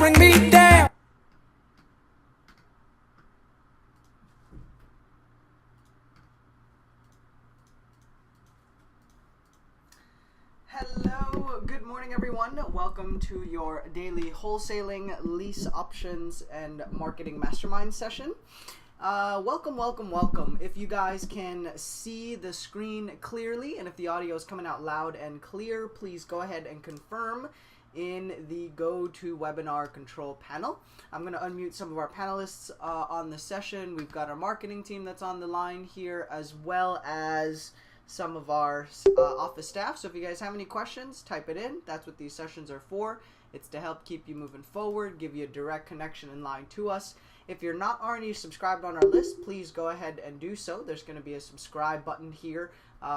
bring me down. Hello, good morning everyone. Welcome to your daily wholesaling, lease options, and marketing mastermind session. Welcome. If you guys can see the screen clearly and if the audio is coming out loud and clear, please go ahead and confirm in the GoToWebinar control panel. I'm going to unmute some of our panelists on the session. We've got our marketing team that's on the line here, as well as some of our office staff. So if you guys have any questions, type it in. That's what these sessions are for. It's to help keep you moving forward, give you a direct connection in line to us. If you're not already subscribed on our list, please go ahead and do so. There's going to be a subscribe button here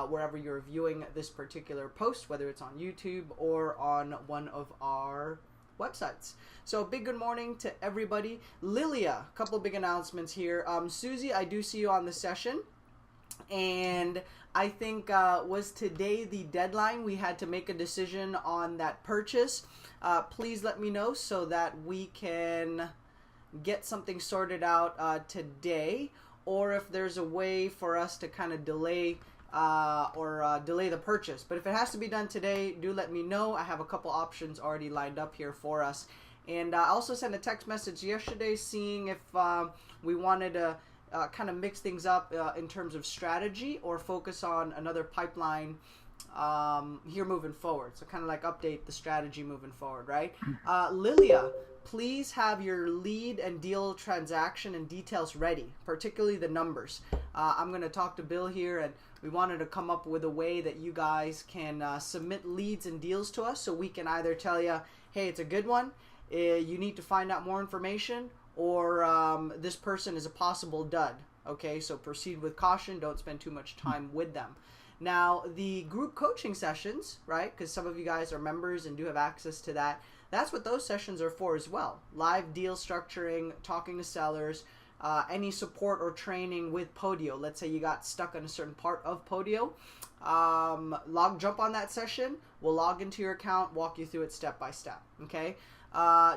wherever you're viewing this particular post, whether it's on YouTube or on one of our websites. So big good morning to everybody. Lilia, a couple big announcements here. Susie, I do see you on the session, and I think was today the deadline. We had to make a decision on that purchase. Please let me know so that we can get something sorted out today, or if there's a way for us to kind of delay delay the purchase. But if it has to be done today, do let me know. I have a couple options already lined up here for us. And I also sent a text message yesterday seeing if we wanted to kind of mix things up in terms of strategy or focus on another pipeline here moving forward. So kind of like update the strategy moving forward, right? Lilia, please have your lead and deal transaction and details ready, particularly the numbers. I'm going to talk to Bill here, and we wanted to come up with a way that you guys can submit leads and deals to us so we can either tell you, hey, it's a good one, you need to find out more information, or this person is a possible dud. Okay, so proceed with caution. Don't spend too much time with them. Now, the group coaching sessions, right, because some of you guys are members and do have access to that, that's what those sessions are for as well. Live deal structuring, talking to sellers, any support or training with Podio. Let's say you got stuck on a certain part of Podio. Jump on that session. We'll log into your account, walk you through it step by step. Okay.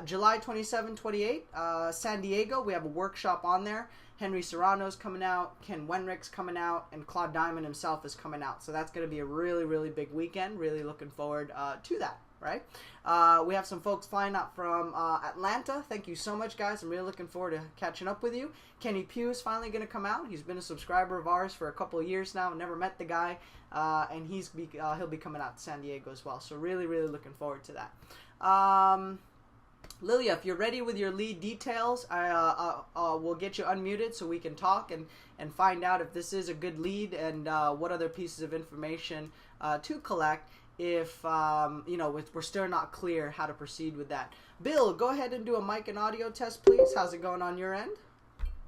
July 27, 28, San Diego, we have a workshop on there. Henry Serrano's coming out, Ken Wenrick's coming out, and Claude Diamond himself is coming out. So that's going to be a really, really big weekend. Really looking forward to that, right? We have some folks flying out from Atlanta. Thank you so much, guys. I'm really looking forward to catching up with you. Kenny Pugh is finally going to come out. He's been a subscriber of ours for a couple of years now. Never met the guy, and he'll be coming out to San Diego as well. So really, really looking forward to that. Lilia, if you're ready with your lead details, we'll get you unmuted so we can talk and find out if this is a good lead and what other pieces of information to collect if we're still not clear how to proceed with that. Bill, go ahead and do a mic and audio test, please. How's it going on your end?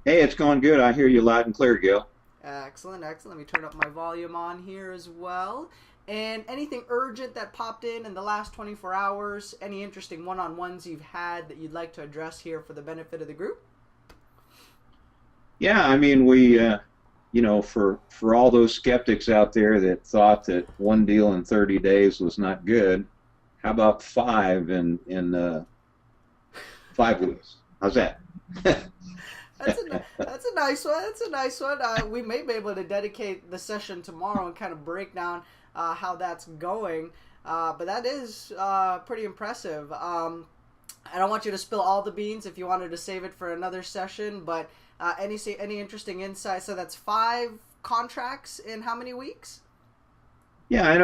Hey, it's going good. I hear you loud and clear, Gil. Excellent. Let me turn up my volume on here as well. And anything urgent that popped in the last 24 hours, any interesting one-on-ones you've had that you'd like to address here for the benefit of the group? Yeah, I mean, we, for all those skeptics out there that thought that one deal in 30 days was not good, how about 5 in 5 weeks? How's that? That's a nice one. We may be able to dedicate the session tomorrow and kind of break down how that's going, but that is pretty impressive. I don't want you to spill all the beans if you wanted to save it for another session, but any interesting insights? So that's 5 contracts in how many weeks? Yeah, in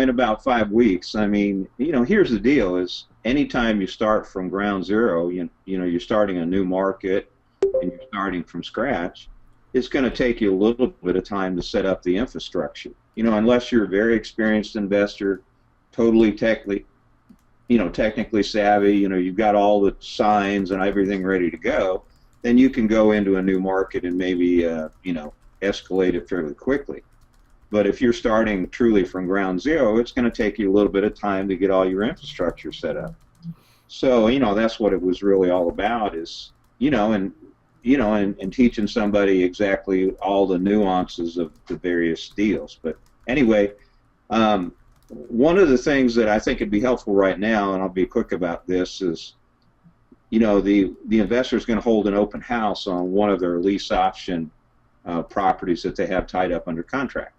about 5 weeks. I mean, here's the deal: is anytime you start from ground zero, you're starting a new market and you're starting from scratch, it's going to take you a little bit of time to set up the infrastructure. Unless you're a very experienced investor, totally technically savvy, you've got all the signs and everything ready to go, then you can go into a new market and maybe, escalate it fairly quickly. But if you're starting truly from ground zero, it's going to take you a little bit of time to get all your infrastructure set up. So, that's what it was really all about is, and teaching somebody exactly all the nuances of the various deals. But anyway, one of the things that I think would be helpful right now, and I'll be quick about this, is the investor is going to hold an open house on one of their lease option properties that they have tied up under contract.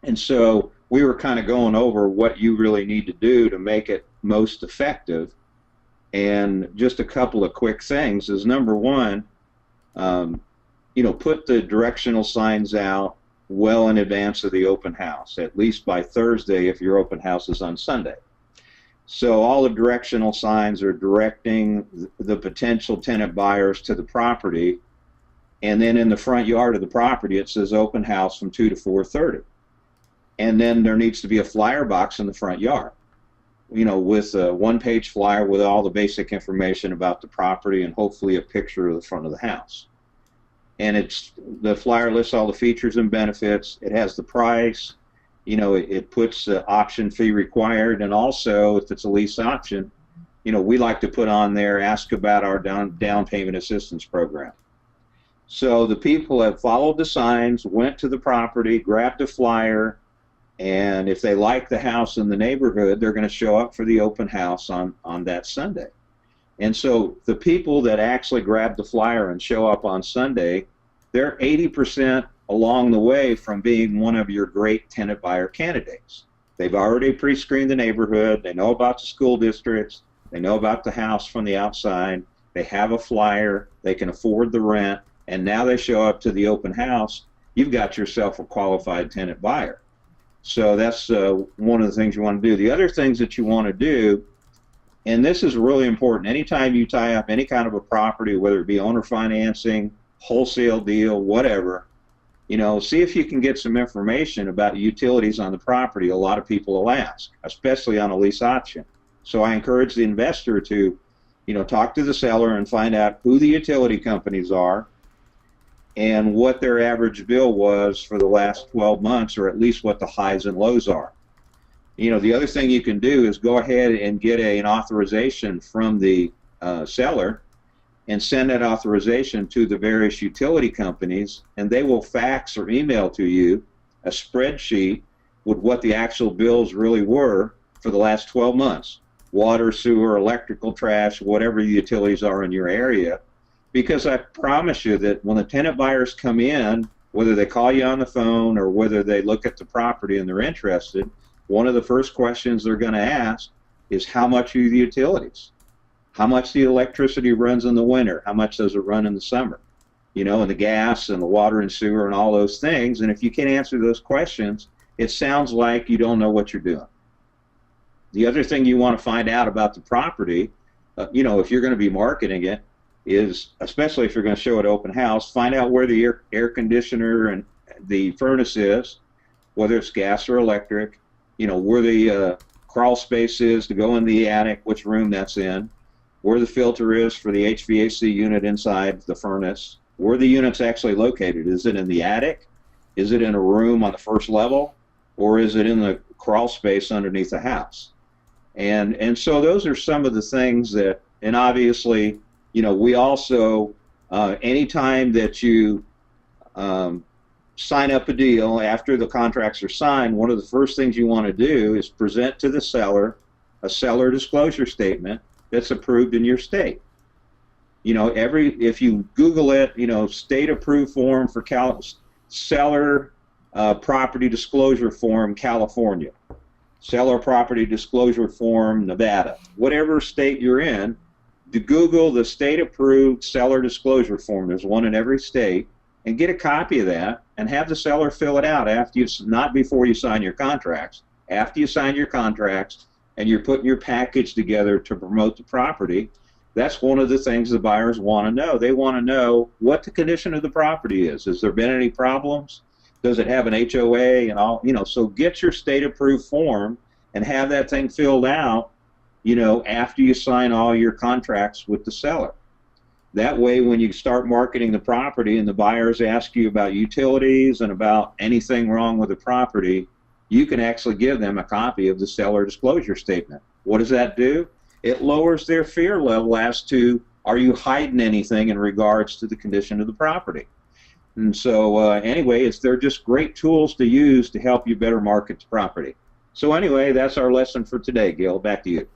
And so we were kind of going over what you really need to do to make it most effective. And just a couple of quick things is, number one, put the directional signs out well in advance of the open house, at least by Thursday if your open house is on Sunday. So all the directional signs are directing the potential tenant buyers to the property, and then in the front yard of the property it says open house from 2 to 4:30. And then there needs to be a flyer box in the front yard, with a one-page flyer with all the basic information about the property and hopefully a picture of the front of the house. And the flyer lists all the features and benefits. It has the price. It puts the option fee required, and also if it's a lease option, we like to put on there, ask about our down payment assistance program. So the people have followed the signs, went to the property, grabbed a flyer, and if they like the house in the neighborhood, they're going to show up for the open house on that Sunday. And so the people that actually grab the flyer and show up on Sunday, they're 80% along the way from being one of your great tenant buyer candidates. They've already pre-screened the neighborhood, they know about the school districts, they know about the house from the outside, they have a flyer, they can afford the rent, and now they show up to the open house, you've got yourself a qualified tenant buyer. So that's one of the things you want to do. The other things that you want to do, and this is really important, anytime you tie up any kind of a property, whether it be owner financing, wholesale deal, whatever, see if you can get some information about utilities on the property. A lot of people will ask, especially on a lease option. So I encourage the investor to, talk to the seller and find out who the utility companies are and what their average bill was for the last 12 months, or at least what the highs and lows are. The other thing you can do is go ahead and get an authorization from the seller and send that authorization to the various utility companies, and they will fax or email to you a spreadsheet with what the actual bills really were for the last 12 months. Water, sewer, electrical, trash, whatever the utilities are in your area. Because I promise you that when the tenant buyers come in, whether they call you on the phone or whether they look at the property and they're interested, one of the first questions they're going to ask is, how much are the utilities? How much the electricity runs in the winter? How much does it run in the summer? And the gas and the water and sewer and all those things. And if you can't answer those questions, it sounds like you don't know what you're doing. The other thing you want to find out about the property, if you're going to be marketing it, is, especially if you're going to show it open house, find out where the air conditioner and the furnace is, whether it's gas or electric, where the crawl space is to go in the attic, which room that's in, where the filter is for the HVAC unit inside the furnace, where the unit's actually located. Is it in the attic? Is it in a room on the first level? Or is it in the crawl space underneath the house? And so those are some of the things that, and obviously, we also, anytime that you sign up a deal after the contracts are signed, one of the first things you want to do is present to the seller a seller disclosure statement that's approved in your state. If you Google it, state approved form for seller property disclosure form, California, seller property disclosure form, Nevada, whatever state you're in, to Google the state approved seller disclosure form. There's one in every state, and get a copy of that and have the seller fill it out not before you sign your contracts. After you sign your contracts and you're putting your package together to promote the property, that's one of the things the buyers want to know. They want to know what the condition of the property is. Has there been any problems? Does it have an HOA and all? So get your state approved form and have that thing filled out, after you sign all your contracts with the seller. That way, when you start marketing the property and the buyers ask you about utilities and about anything wrong with the property, you can actually give them a copy of the seller disclosure statement. What does that do? It lowers their fear level as to, are you hiding anything in regards to the condition of the property? And so anyway, they're just great tools to use to help you better market the property. So anyway, that's our lesson for today, Gil. Back to you.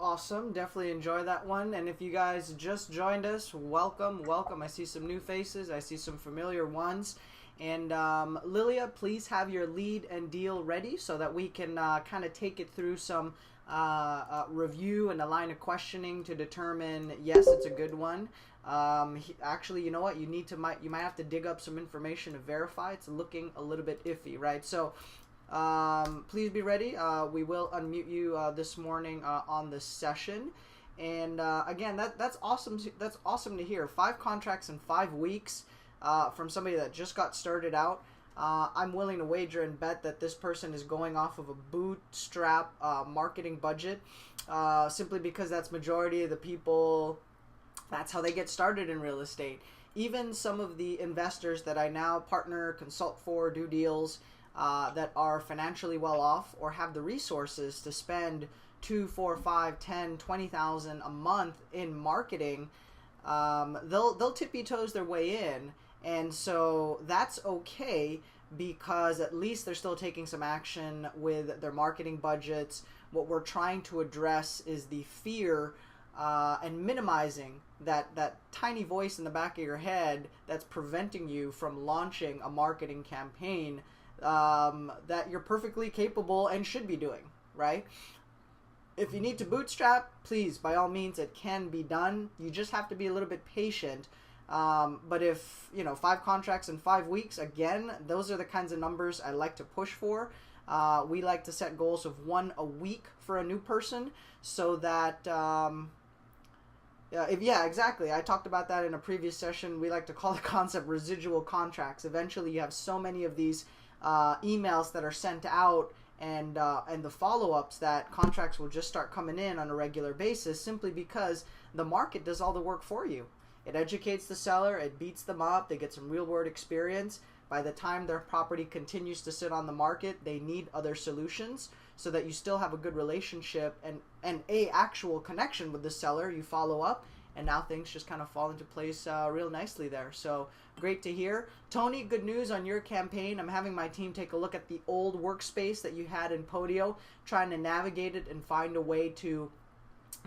Awesome. Definitely enjoy that one. And if you guys just joined us, welcome, welcome. I see some new faces. I see some familiar ones. And Lilia, please have your lead and deal ready so that we can kind of take it through some review and a line of questioning to determine, yes, it's a good one. Actually, you know what? You might have to dig up some information to verify. It's looking a little bit iffy, right? So please be ready. We will unmute you this morning on the session. And again, that's awesome. That's awesome to hear. 5 contracts in 5 weeks from somebody that just got started out. I'm willing to wager and bet that this person is going off of a bootstrap marketing budget, simply because that's majority of the people. That's how they get started in real estate. Even some of the investors that I now partner, consult for, do deals, that are financially well off or have the resources to spend 2, 4, 5, 10, 20,000 a month in marketing, they'll tippy toes their way in. And so that's okay, because at least they're still taking some action with their marketing budgets. What we're trying to address is the fear and minimizing that tiny voice in the back of your head that's preventing you from launching a marketing campaign that you're perfectly capable and should be doing, right? If you need to bootstrap, please, by all means, it can be done. You just have to be a little bit patient. But if, 5 contracts in 5 weeks, again, those are the kinds of numbers I like to push for. We like to set goals of 1 a week for a new person, so that, exactly. I talked about that in a previous session. We like to call the concept residual contracts. Eventually, you have so many of these emails that are sent out and the follow-ups that contracts will just start coming in on a regular basis, simply because the market does all the work for you. It educates the seller, it beats them up, they get some real-world experience. By the time their property continues to sit on the market, they need other solutions, so that you still have a good relationship and a actual connection with the seller. You follow up, and now things just kind of fall into place real nicely there. So great to hear. Tony, good news on your campaign. I'm having my team take a look at the old workspace that you had in Podio, trying to navigate it and find a way to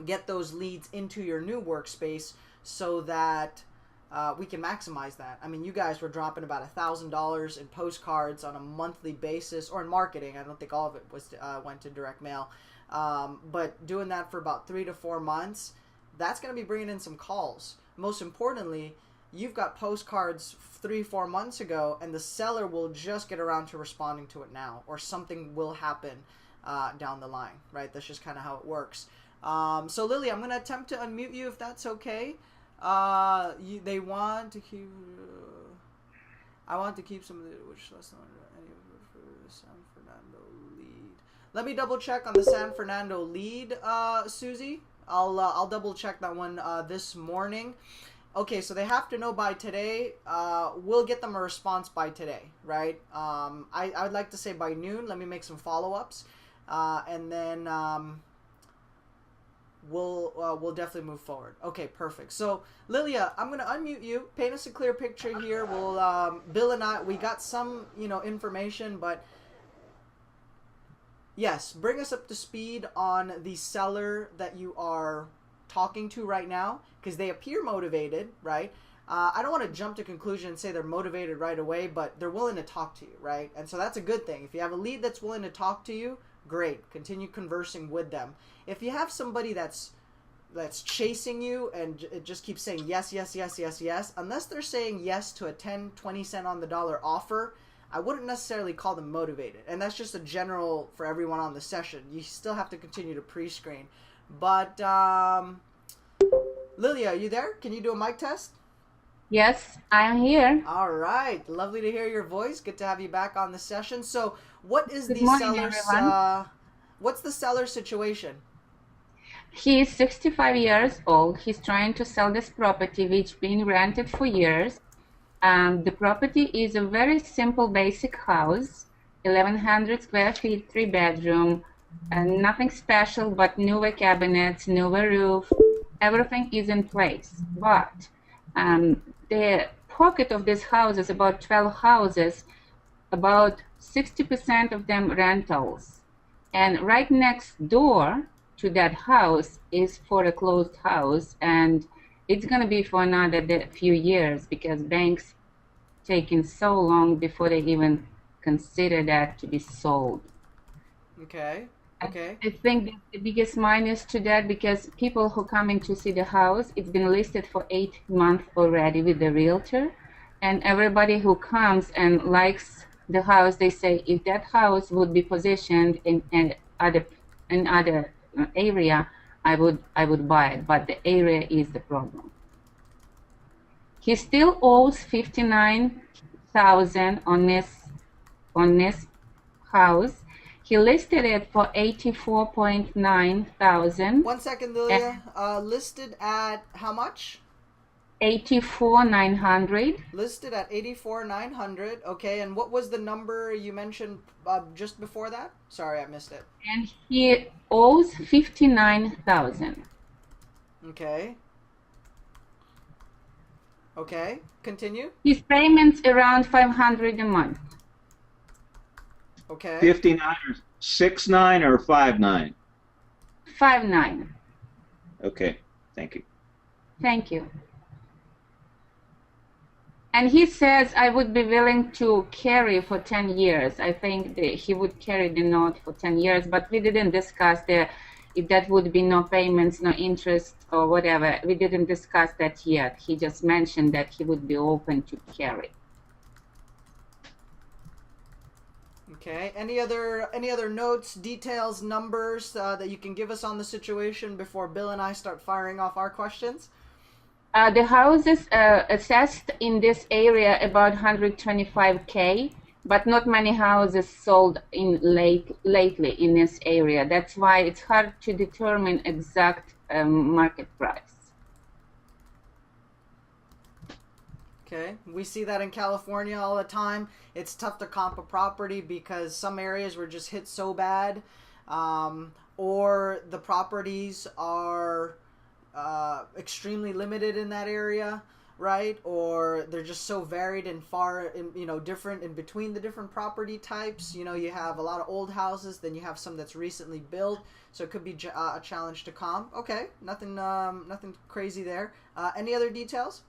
get those leads into your new workspace, so that we can maximize that. I mean, you guys were dropping about $1,000 in postcards on a monthly basis, or in marketing. I don't think all of it was went to direct mail. But doing that for about 3 to 4 months, that's going to be bringing in some calls. Most importantly, you've got postcards 3-4 months ago, and the seller will just get around to responding to it now, or something will happen down the line, right? That's just kind of how it works. So Lily, I'm going to attempt to unmute you if that's okay. They want to keep. I want to keep some of the which less than any for the San Fernando lead. Let me double check on the San Fernando lead, Susie. I'll double check that one this morning. Okay, so they have to know by today. We'll get them a response by today, right? I would like to say by noon. Let me make some follow-ups, and then we'll definitely move forward. Okay, perfect. So Lilia, I'm gonna unmute you. Paint us a clear picture here. We'll Bill and I, we got some information, but yes, bring us up to speed on the seller that you are talking to right now, because they appear motivated, right? I don't want to jump to conclusion and say they're motivated right away, but they're willing to talk to you, right? And so that's a good thing. If you have a lead that's willing to talk to you, great. Continue conversing with them. If you have somebody that's chasing you and it just keeps saying yes, yes, yes, yes, yes, unless they're saying yes to a 10-20 cent on the dollar offer, I wouldn't necessarily call them motivated. And that's just a general for everyone on the session. You still have to continue to pre-screen. But Lilia, are you there? Can you do a mic test? Yes, I am here. All right. Lovely to hear your voice. Good to have you back on the session. So what is Good the morning, seller's everyone. what's the seller's situation? He is 65 years old. He's trying to sell this property, which been rented for years. The property is a very simple, basic house, 1,100 square feet, 3-bedroom, and nothing special, but newer cabinets, newer roof. Everything is in place. But the pocket of this house is about 12 houses, about 60% of them rentals. And right next door, to that house is for a closed house, and it's going to be for another few years because banks taking so long before they even consider that to be sold. Okay. Okay. I think that's the biggest minus to that because people who coming to see the house, it's been listed for 8 months already with the realtor, and everybody who comes and likes the house, they say if that house would be positioned in other area, I would buy it, but the area is the problem. He still owes 59,000 on this house. He listed it for 84.9 thousand. 1 second, Lilia. Listed at how much? 84,900. Listed at 84,900. Okay, and what was the number you mentioned just before that? Sorry, I missed it. And he owes 59,000. Okay. Okay, continue. His payments around 500 a month. Okay. 59 or 69 or 59? 59. Okay, thank you. Thank you. And he says I would be willing to carry for 10 years. I think that he would carry the note for 10 years, but we didn't discuss if that would be no payments, no interest or whatever. We didn't discuss that yet. He just mentioned that he would be open to carry. Okay. Any other notes, details, numbers that you can give us on the situation before Bill and I start firing off our questions? The houses assessed in this area about 125K, but not many houses sold lately in this area. That's why it's hard to determine exact market price. Okay, we see that in California all the time. It's tough to comp a property because some areas were just hit so bad, or the properties are extremely limited in that area, right? Or they're just so varied and different in between the different property types. You have a lot of old houses, then you have some that's recently built, so it could be a challenge to comp. Okay, nothing crazy there. Any other details?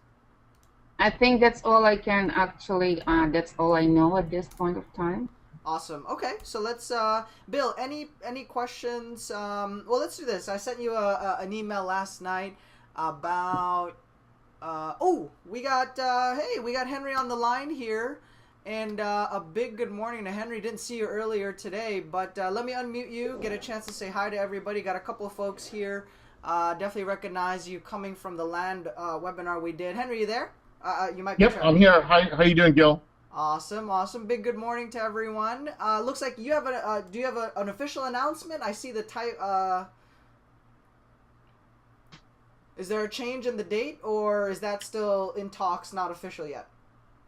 I think that's all I can actually, that's all I know at this point of time. Awesome. Okay, so let's, Bill, any questions? Well, let's do this. I sent you an email last night about, we got Henry on the line here, and a big good morning to Henry. Didn't see you earlier today, but let me unmute you, get a chance to say hi to everybody. Got a couple of folks here. Definitely recognize you coming from the land webinar we did. Henry, you there? You might be. Yep, I'm here. How you doing, Gil? Awesome. Big good morning to everyone. Looks like you have do you have an official announcement? I see the type. Is there a change in the date, or is that still in talks, not official yet?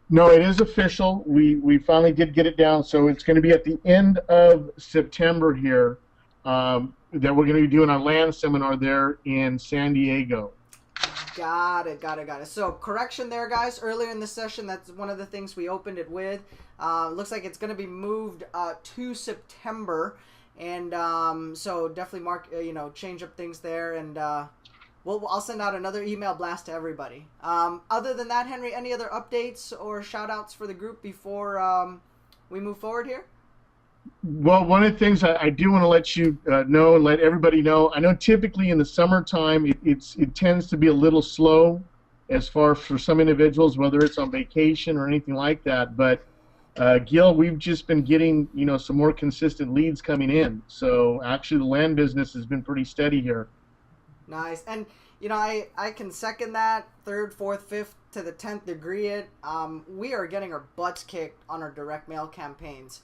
No, it is official. We finally did get it down, so it's going to be at the end of September here that we're going to be doing our land seminar there in San Diego. Got it. So correction there, guys. Earlier in the session, that's one of the things we opened it with. Looks like it's going to be moved to September, and so definitely mark, change up things there, and I'll send out another email blast to everybody. Other than that, Henry, any other updates or shout outs for the group before we move forward here? Well, one of the things I do want to let you know and let everybody know, I know typically in the summertime it tends to be a little slow as far for some individuals, whether it's on vacation or anything like that. But Gil, we've just been getting some more consistent leads coming in. So actually, the land business has been pretty steady here. Nice, and I can second that. 3rd, 4th, 5th to the 10th degree. We are getting our butts kicked on our direct mail campaigns.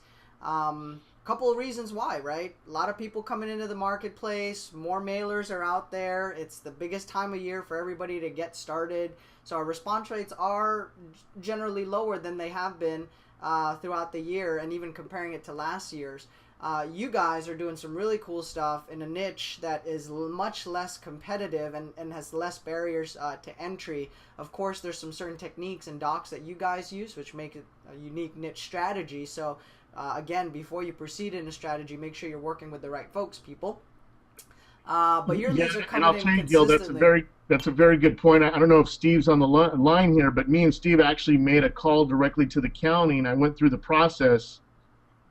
Couple of reasons why, right? A lot of people coming into the marketplace, more mailers are out there. It's the biggest time of year for everybody to get started. So our response rates are generally lower than they have been throughout the year, and even comparing it to last year's. You guys are doing some really cool stuff in a niche that is much less competitive and has less barriers to entry. Of course, there's some certain techniques and docs that you guys use, which make it a unique niche strategy. So again, before you proceed in a strategy, make sure you're working with the right folks, people. But your Yeah, leads are and I'll coming in tell you, Gil, consistently. that's a very good point. I don't know if Steve's on the line here, but me and Steve actually made a call directly to the county, and I went through the process.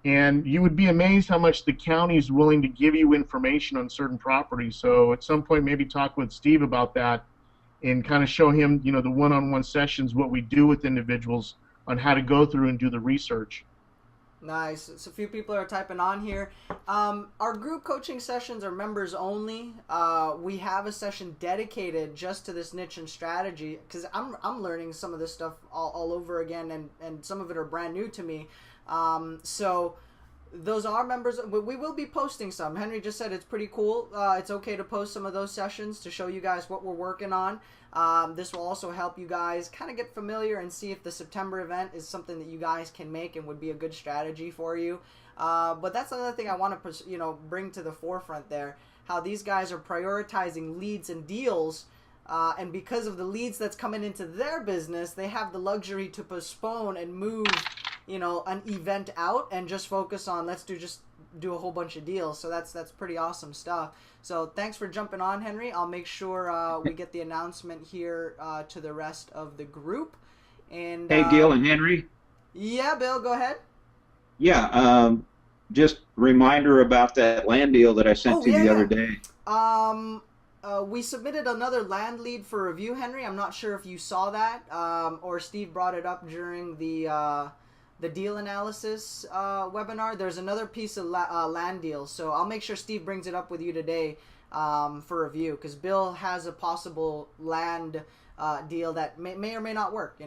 And you would be amazed how much the county is willing to give you information on certain properties. So at some point, maybe talk with Steve about that and kind of show him, the one-on-one sessions, what we do with individuals on how to go through and do the research. Nice. So a few people are typing on here. Our group coaching sessions are members only. We have a session dedicated just to this niche and strategy because I'm learning some of this stuff all over again, and some of it are brand new to me. So those are members. We will be posting some. Henry just said it's pretty cool. It's okay to post some of those sessions to show you guys what we're working on. This will also help you guys kind of get familiar and see if the September event is something that you guys can make and would be a good strategy for you. But that's another thing I want to bring to the forefront there. How these guys are prioritizing leads and deals. And because of the leads that's coming into their business, they have the luxury to postpone and move an event out and just focus on let's do a whole bunch of deals. So that's pretty awesome stuff. So thanks for jumping on, Henry. I'll make sure we get the announcement here to the rest of the group. And Hey, Gil and Henry. Yeah, Bill, go ahead. Yeah, just reminder about that land deal that I sent to you the other day. We submitted another land lead for review, Henry. I'm not sure if you saw that or Steve brought it up during the deal analysis webinar. There's another piece of land deal, so I'll make sure Steve brings it up with you today for review because Bill has a possible land deal that may or may not work,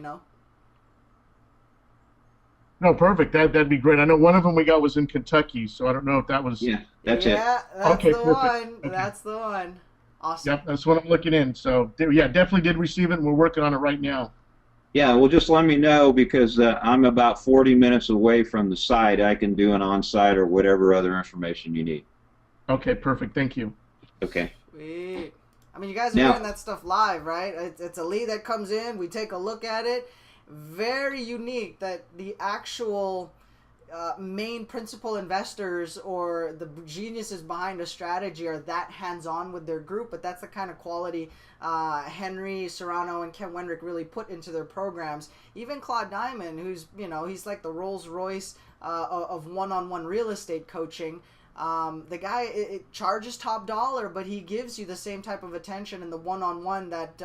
No, perfect. That'd be great. I know one of them we got was in Kentucky, so I don't know if that was. Yeah, that's it. Yeah, that's Okay, the perfect. one. Okay. That's the one. Awesome. Yep, that's what I'm looking in. So yeah, definitely did receive it, and we're working on it right now. Yeah, well, just let me know because I'm about 40 minutes away from the site. I can do an on-site or whatever other information you need. Okay, perfect. Thank you. Okay. Sweet. I mean, you guys are Now- doing that stuff live, right? It's a lead that comes in. We take a look at it. Very unique that the actual main principal investors or the geniuses behind a strategy are that hands-on with their group, but that's the kind of quality Henry Serrano and Ken Wenrick really put into their programs. Even Claude Diamond, who's he's like the Rolls Royce of one-on-one real estate coaching. The guy it charges top dollar, but he gives you the same type of attention in the one-on-one that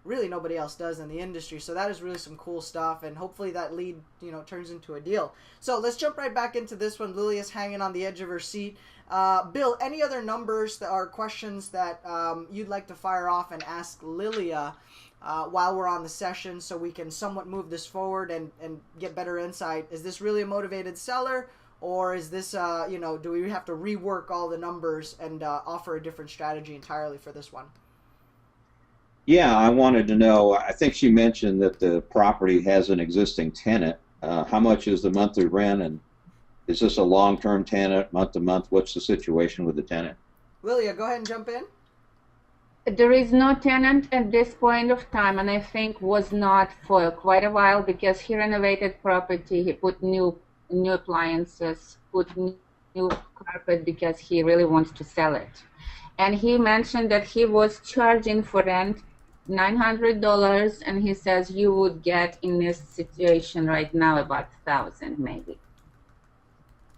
really nobody else does in the industry. So that is really some cool stuff, and hopefully that lead turns into a deal. So let's jump right back into this one. Lilia's hanging on the edge of her seat. Bill, any other numbers or questions that you'd like to fire off and ask Lilia while we're on the session so we can somewhat move this forward and get better insight? Is this really a motivated seller, or is this do we have to rework all the numbers and offer a different strategy entirely for this one? Yeah, I wanted to know, I think she mentioned that the property has an existing tenant. How much is the monthly rent, and is this a long-term tenant, month-to-month? What's the situation with the tenant? Lilia, go ahead and jump in. There is no tenant at this point of time, and I think was not for quite a while because he renovated property. He put new appliances, put new carpet because he really wants to sell it. And he mentioned that he was charging for rent $900, and he says you would get in this situation right now about $1,000 maybe.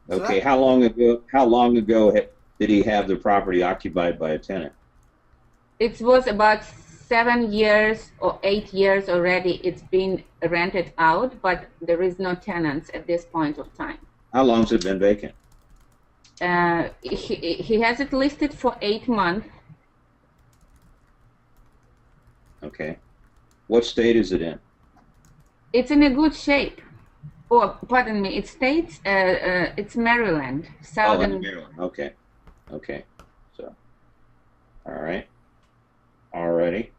Okay, how long ago did he have the property occupied by a tenant? It was about 7 years or 8 years already. It's been rented out, but there is no tenants at this point of time. How long has it been vacant? He has it listed for 8 months. Okay. What state is it in? It's in a good shape. Oh, pardon me. It states it's Maryland, southern. Oh, in Maryland. Okay. Okay. So, all right. Alrighty.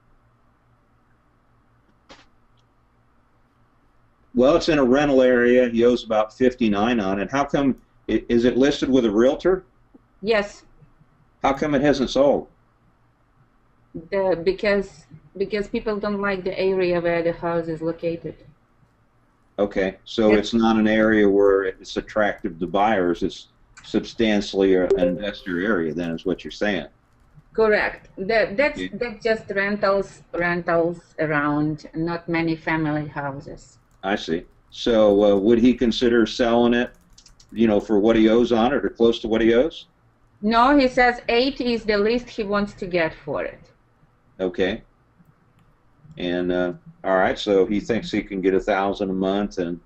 Well, it's in a rental area. He owes about $59 on it. How come? Is it listed with a realtor? Yes. How come it hasn't sold? Because people don't like the area where the house is located. Okay, so it's not an area where it's attractive to buyers. It's substantially an investor area, then, is what you're saying. Correct. That's just rentals around, not many family houses. I see. So would he consider selling it, for what he owes on it or close to what he owes? No, he says 8 is the least he wants to get for it. Okay. And all right, so he thinks he can get $1,000 a month, and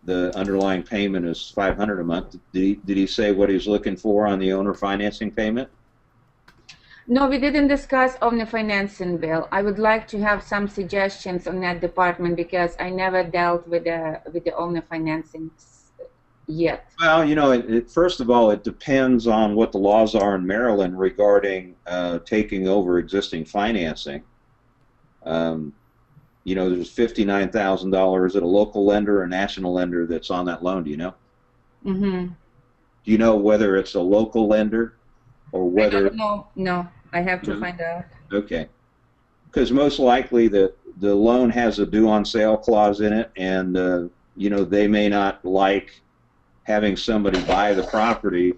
the underlying payment is $500 a month. Did he say what he's looking for on the owner financing payment? No, we didn't discuss owner financing, Bill. I would like to have some suggestions on that department because I never dealt with the owner financing yet. Well, first of all, it depends on what the laws are in Maryland regarding taking over existing financing. There's $59,000 at a local lender or national lender that's on that loan. Do you know? Mm-hmm. Do you know whether it's a local lender or whether? I don't know. No, I have to find out. Okay. Because most likely the loan has a due on sale clause in it, and they may not like having somebody buy the property,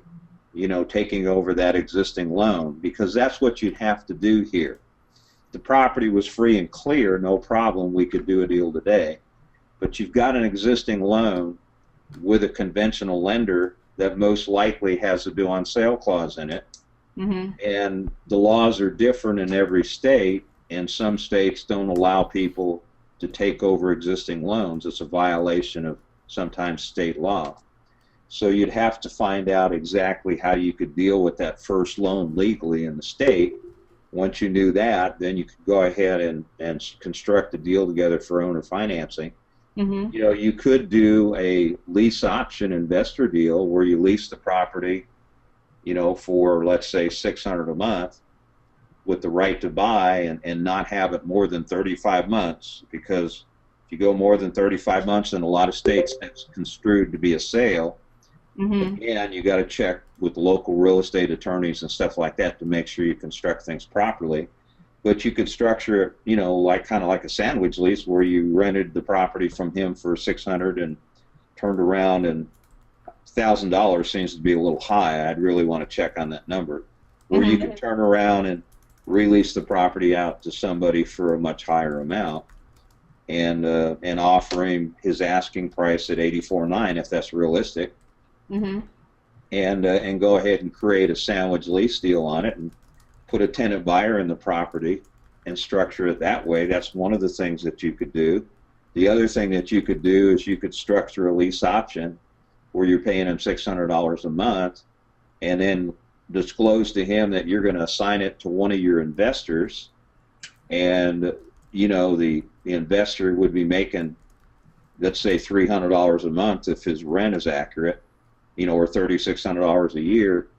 taking over that existing loan, because that's what you'd have to do here. The property was free and clear, no problem, we could do a deal today. But you've got an existing loan with a conventional lender that most likely has a due on sale clause in it. Mm-hmm. And the laws are different in every state, and some states don't allow people to take over existing loans. It's a violation of sometimes state law. So you'd have to find out exactly how you could deal with that first loan legally in the state. Once you knew that, then you could go ahead and construct a deal together for owner financing. Mm-hmm. You could do a lease option investor deal where you lease the property, for, let's say, $600 a month with the right to buy, and not have it more than 35 months, because if you go more than 35 months in a lot of states, that's construed to be a sale. Mm-hmm. And you got to check with local real estate attorneys and stuff like that to make sure you construct things properly. But you could structure it, kind of like a sandwich lease, where you rented the property from him for $600 and turned around, and $1,000 seems to be a little high. I'd really want to check on that number. Where you could turn around and release the property out to somebody for a much higher amount, and offer him his asking price at $84,900 if that's realistic. Mm-hmm. And go ahead and create a sandwich lease deal on it, and put a tenant buyer in the property and structure it that way. That's one of the things that you could do. The other thing that you could do is you could structure a lease option where you're paying him $600 a month, and then disclose to him that you're going to assign it to one of your investors, and the investor would be making, let's say, $300 a month if his rent is accurate, or $3,600 a year.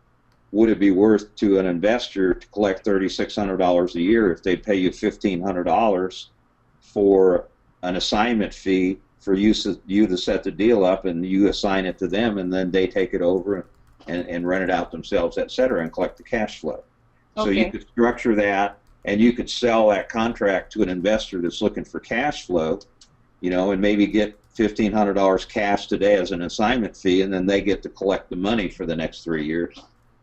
Would it be worth to an investor to collect $3,600 a year if they pay you $1,500 for an assignment fee for you to set the deal up, and you assign it to them, and then they take it over and rent it out themselves, et cetera, and collect the cash flow? Okay. So you could structure that, and you could sell that contract to an investor that's looking for cash flow, and maybe get $1,500 cash today as an assignment fee, and then they get to collect the money for the next 3 years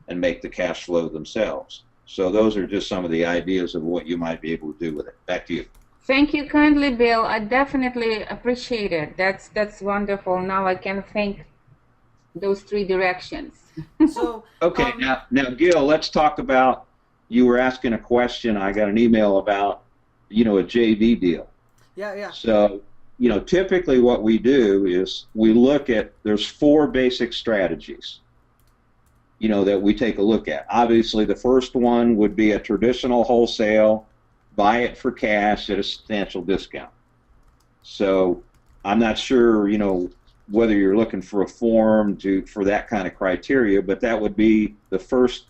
and make the cash flow themselves. So those are just some of the ideas of what you might be able to do with it. Back to you. Thank you kindly, Bill. I definitely appreciate it. That's wonderful. Now I can think those 3 directions. So okay, now Gil, let's talk about, you were asking a question. I got an email about, a JV deal. Yeah. So, typically what we do is we look at, there's 4 basic strategies, that we take a look at. Obviously, the first one would be a traditional wholesale, buy it for cash at a substantial discount. So I'm not sure, whether you're looking for a form for that kind of criteria, but that would be the first,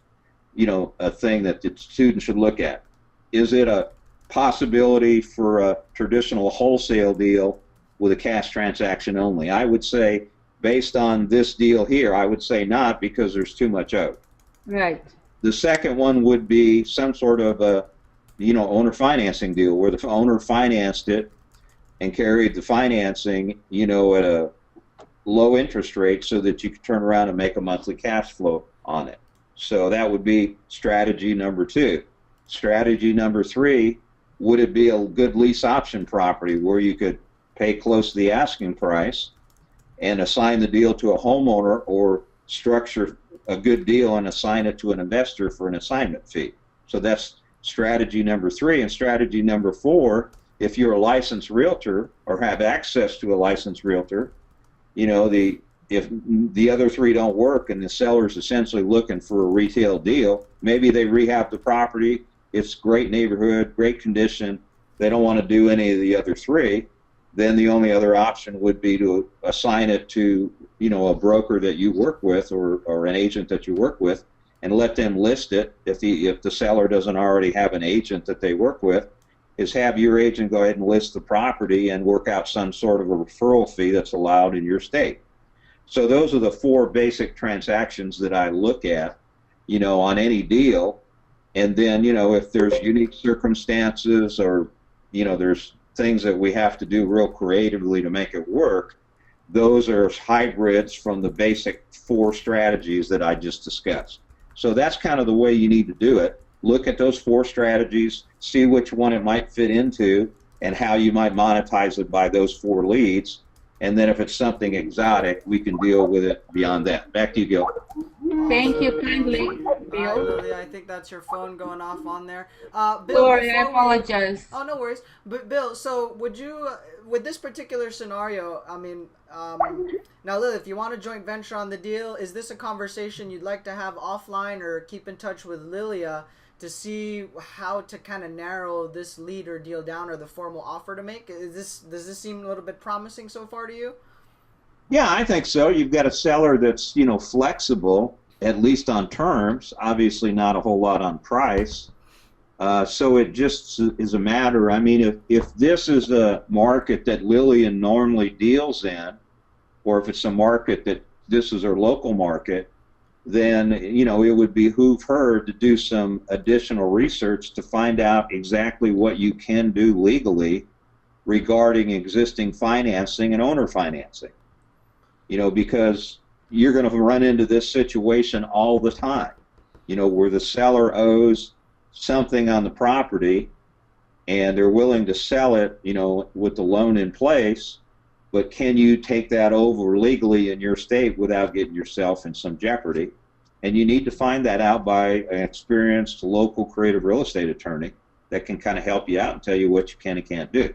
a thing that the student should look at. Is it a possibility for a traditional wholesale deal with a cash transaction only? I would say, based on this deal here, I would say not, because there's too much owed. Right. The second one would be some sort of a, owner financing deal where the owner financed it and carried the financing, at a low interest rate so that you could turn around and make a monthly cash flow on it. So that would be strategy number 2. Strategy number 3, would it be a good lease option property where you could pay close to the asking price and assign the deal to a homeowner, or structure a good deal and assign it to an investor for an assignment fee? So that's strategy number 3. And strategy number 4, if you're a licensed realtor or have access to a licensed realtor, if the other 3 don't work and the seller's essentially looking for a retail deal, maybe they rehab the property, it's great neighborhood, great condition, they don't want to do any of the other 3, then the only other option would be to assign it to, a broker that you work with, or an agent that you work with, and let them list it. If the seller doesn't already have an agent that they work with, is have your agent go ahead and list the property and work out some sort of a referral fee that's allowed in your state. So those are the 4 basic transactions that I look at, on any deal. And then, if there's unique circumstances, or, there's things that we have to do real creatively to make it work, those are hybrids from the basic 4 strategies that I just discussed. So that's kind of the way you need to do it. Look at those 4 strategies, see which one it might fit into, and how you might monetize it by those 4 leads. And then if it's something exotic, we can deal with it beyond that. Back to you, Gil. Thank you kindly, Hi, Bill. Lily. I think that's your phone going off on there. Bill, Sorry, I apologize. Oh, no worries. But Bill, so would you, with this particular scenario, now Lily, if you want a joint venture on the deal, is this a conversation you'd like to have offline, or keep in touch with Lilia to see how to kind of narrow this lead or deal down, or the formal offer to make? Does this seem a little bit promising so far to you? Yeah, I think so. You've got a seller that's, flexible, at least on terms, obviously not a whole lot on price. So it just is a matter, if this is a market that Lillian normally deals in, or if it's a market that this is her local market, then, it would behoove her to do some additional research to find out exactly what you can do legally regarding existing financing and owner financing. Because you're going to run into this situation all the time, where the seller owes something on the property and they're willing to sell it, with the loan in place, but can you take that over legally in your state without getting yourself in some jeopardy? And you need to find that out by an experienced local creative real estate attorney that can kind of help you out and tell you what you can and can't do.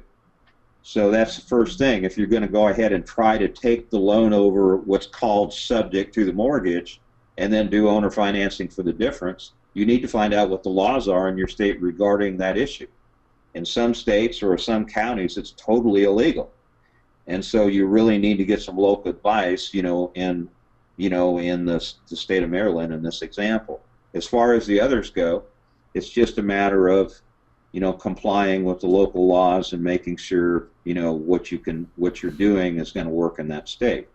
So that's the first thing. If you're going to go ahead and try to take the loan over what's called subject to the mortgage and then do owner financing for the difference, you need to find out what the laws are in your state regarding that issue. In some states or some counties, it's totally illegal. And so you really need to get some local advice, in the state of Maryland in this example. As far as the others go, it's just a matter of, complying with the local laws and making sure, what you're doing is going to work in that state.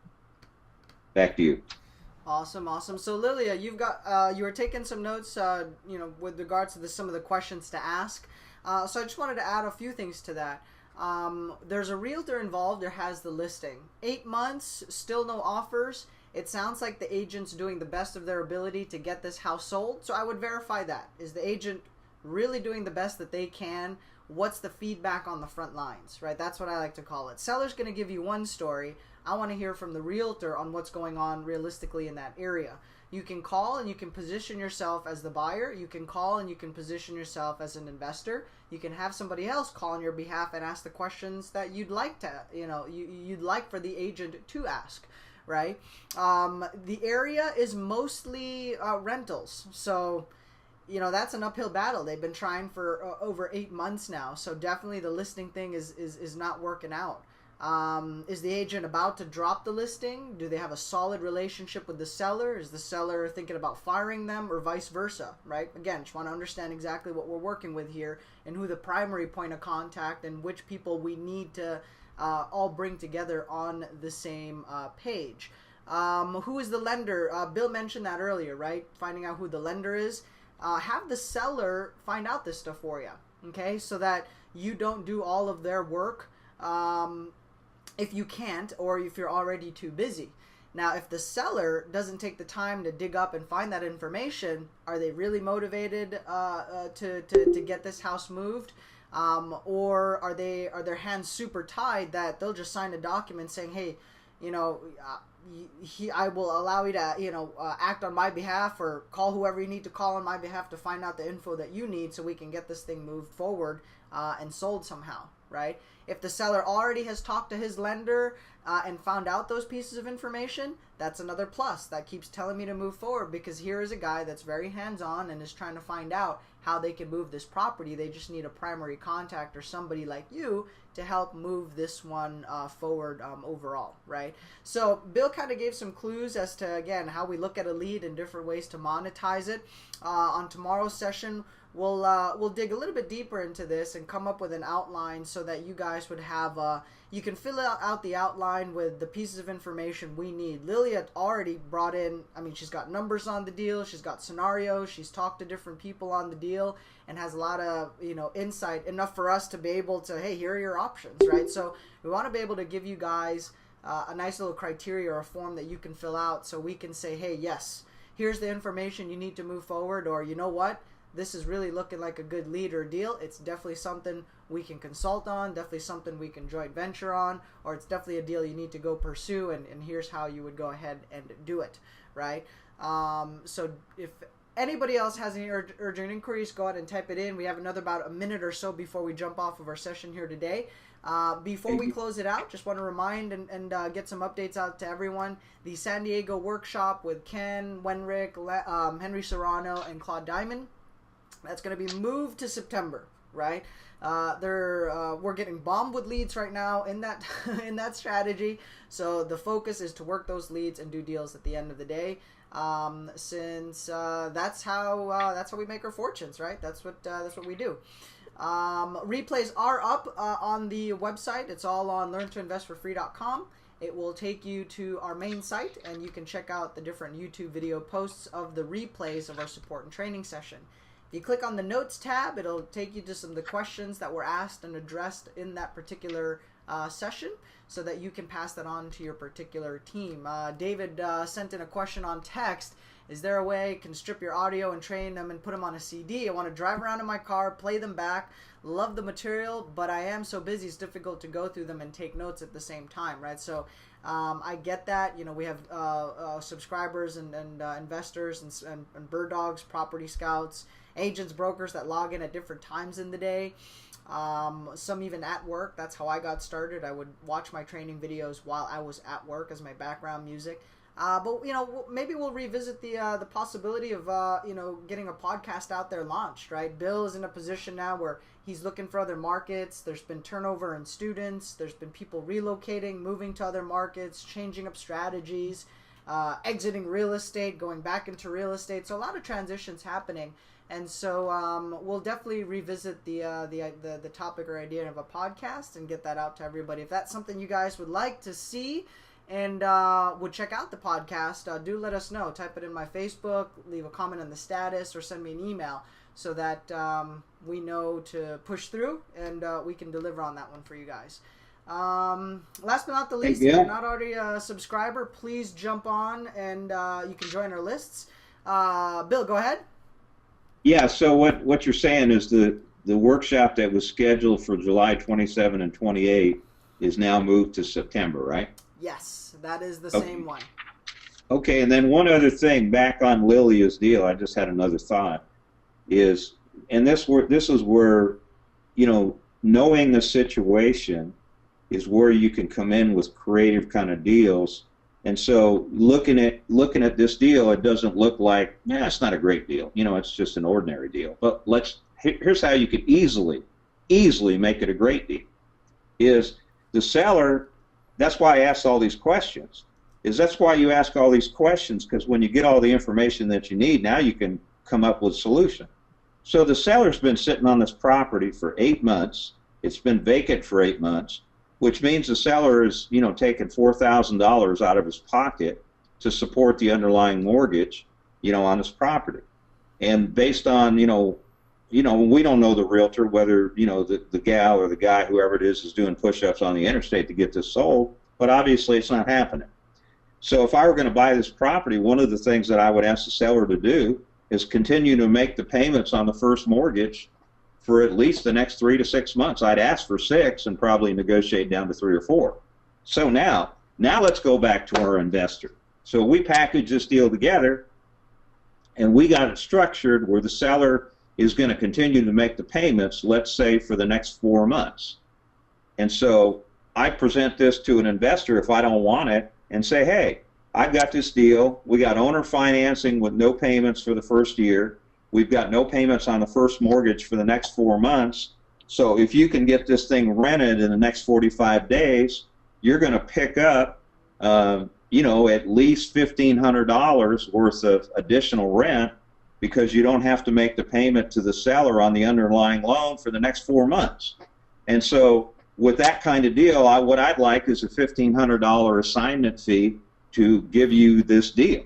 Back to you. Awesome. So Lilia, you've got you were taking some notes, with regards to some of the questions to ask. So I just wanted to add a few things to that. There's a realtor involved. There has the listing. 8 months, still no offers. It sounds like the agent's doing the best of their ability to get this house sold. So I would verify that. Is the agent really doing the best that they can? What's the feedback on the front lines, right? That's what I like to call it. Seller's going to give you one story. I want to hear from the realtor on what's going on realistically in that area. You can call and you can position yourself as the buyer. You can call and you can position yourself as an investor. You can have somebody else call on your behalf and ask the questions that you'd like to, you'd like for the agent to ask, right? The area is mostly rentals. So, that's an uphill battle. They've been trying for over 8 months now. So definitely the listing thing is not working out. Is the agent about to drop the listing? Do they have a solid relationship with the seller? Is the seller thinking about firing them, or vice versa, right? Again, just want to understand exactly what we're working with here and who the primary point of contact and which people we need to all bring together on the same page. Who is the lender? Bill mentioned that earlier, right? Finding out who the lender is. Have the seller find out this stuff for you, okay? So that you don't do all of their work if you can't, or if you're already too busy. Now, if the seller doesn't take the time to dig up and find that information, are they really motivated to get this house moved? Or are their hands super tied that they'll just sign a document saying, hey, you know, I will allow you to, you know, act on my behalf, or call whoever you need to call on my behalf to find out the info that you need so we can get this thing moved forward and sold somehow, right? If the seller already has talked to his lender and found out those pieces of information, that's another plus. That keeps telling me to move forward, because here is a guy that's very hands-on and is trying to find out how they can move this property. They just need a primary contact or somebody like you to help move this one forward overall, right? So Bill kind of gave some clues as to, again, how we look at a lead and different ways to monetize it. On tomorrow's session, we'll dig a little bit deeper into this and come up with an outline so that you guys would have you can fill out the outline with the pieces of information we need. Lilia already brought in, I mean, she's got numbers on the deal, she's got scenarios, she's talked to different people on the deal, and has a lot of, you know, insight, enough for us to be able to, hey, here are your options, right? So we want to be able to give you guys a nice little criteria or a form that you can fill out so we can say, hey, yes, here's the information you need to move forward, or you know what, this is really looking like a good lead or deal. It's definitely something we can consult on, definitely something we can joint venture on, or it's definitely a deal you need to go pursue, and here's how you would go ahead and do it, right? So if anybody else has any urgent inquiries, go ahead and type it in. We have about a minute or so before we jump off of our session here today. Before we close it out, just want to remind and get some updates out to everyone. The San Diego workshop with Ken, Wenrick, Henry Serrano, and Claude Diamond, that's going to be moved to September, right? We're getting bombed with leads right now in that in that strategy. So the focus is to work those leads and do deals at the end of the day. Since that's how we make our fortunes, right? That's what we do. Replays are up on the website. It's all on learntoinvestforfree.com. It will take you to our main site, and you can check out the different YouTube video posts of the replays of our support and training session. If you click on the Notes tab, it'll take you to some of the questions that were asked and addressed in that particular session, so that you can pass that on to your particular team. David sent in a question on text. Is there a way I can strip your audio and train them and put them on a CD? I want to drive around in my car, play them back, love the material, but I am so busy it's difficult to go through them and take notes at the same time, right? So I get that. You know, we have subscribers and investors and bird dogs, property scouts, agents, brokers that log in at different times in the day. Some even at work. That's how I got started. I would watch my training videos while I was at work as my background music. But you know, maybe we'll revisit the possibility of you know, getting a podcast out there launched, right? Bill is in a position now where he's looking for other markets. There's been turnover in students. There's been people relocating, moving to other markets, changing up strategies, exiting real estate, going back into real estate. So a lot of transitions happening. And so we'll definitely revisit the topic or idea of a podcast and get that out to everybody. If that's something you guys would like to see and would check out the podcast, do let us know. Type it in my Facebook, leave a comment on the status, or send me an email so that we know to push through and we can deliver on that one for you guys. Last but not the least, if you're not already a subscriber, please jump on and you can join our lists. Bill, go ahead. Yeah, so what you're saying is the workshop that was scheduled for July 27 and 28 is now moved to September, right? Yes, that is the same one. Okay, and then one other thing, back on Lilia's deal, I just had another thought, is, and this is where, you know, knowing the situation is where you can come in with creative kind of deals. And so looking at this deal, it doesn't look like, yeah, it's not a great deal. You know, it's just an ordinary deal. But here's how you could easily make it a great deal. Is the seller, that's why I asked all these questions. That's why you ask all these questions, because when you get all the information that you need, now you can come up with a solution. So the seller's been sitting on this property for 8 months. It's been vacant for 8 months, which means the seller is, you know, taking $4,000 out of his pocket to support the underlying mortgage, you know, on his property. And based on, you know, we don't know the realtor, whether, you know, the gal or the guy, whoever it is doing push-ups on the interstate to get this sold, but obviously it's not happening. So if I were going to buy this property, one of the things that I would ask the seller to do is continue to make the payments on the first mortgage for at least the next 3 to 6 months. I'd ask for 6 and probably negotiate down to 3 or 4. So now let's go back to our investor. So we package this deal together, and we got it structured where the seller is going to continue to make the payments, let's say for the next 4 months. And so I present this to an investor if I don't want it and say, hey, I've got this deal. We got owner financing with no payments for the first year. We've got no payments on the first mortgage for the next 4 months. So if you can get this thing rented in the next 45 days, you're going to pick up, at least $1,500 worth of additional rent because you don't have to make the payment to the seller on the underlying loan for the next 4 months. And so with that kind of deal, what I'd like is a $1,500 assignment fee to give you this deal.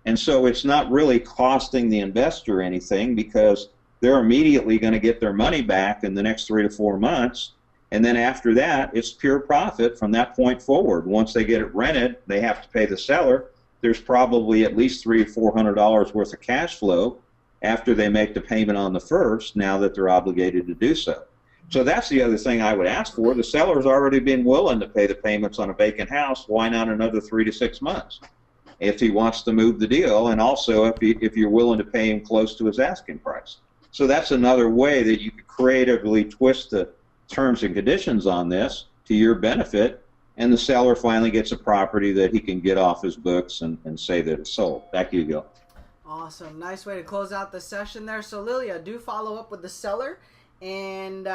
And so it's not really costing the investor anything because they're immediately going to get their money back in the next 3 to 4 months. And then after that, it's pure profit from that point forward. Once they get it rented, they have to pay the seller. There's probably at least $300 or $400 worth of cash flow after they make the payment on the first, now that they're obligated to do so. So that's the other thing I would ask for. The seller's already been willing to pay the payments on a vacant house. Why not another 3 to 6 months if he wants to move the deal, and also if you're willing to pay him close to his asking price. So that's another way that you could creatively twist the terms and conditions on this to your benefit, and the seller finally gets a property that he can get off his books and say that it's sold. Back to you, Gil. Awesome. Nice way to close out the session there. So Lilia, do follow up with the seller, and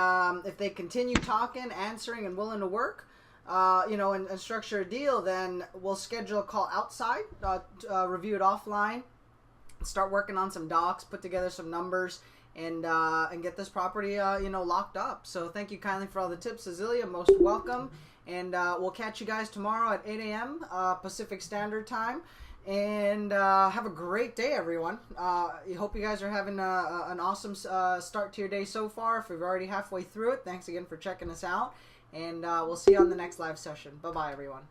if they continue talking, answering, and willing to work, and structure a deal, then we'll schedule a call outside, review it offline, start working on some docs, put together some numbers, and get this property, locked up. So thank you kindly for all the tips, Azealia. Most welcome. And we'll catch you guys tomorrow at 8 a.m. Pacific Standard Time. And have a great day, everyone. I hope you guys are having an awesome start to your day so far. If we're already halfway through it, thanks again for checking us out. And we'll see you on the next live session. Bye-bye, everyone.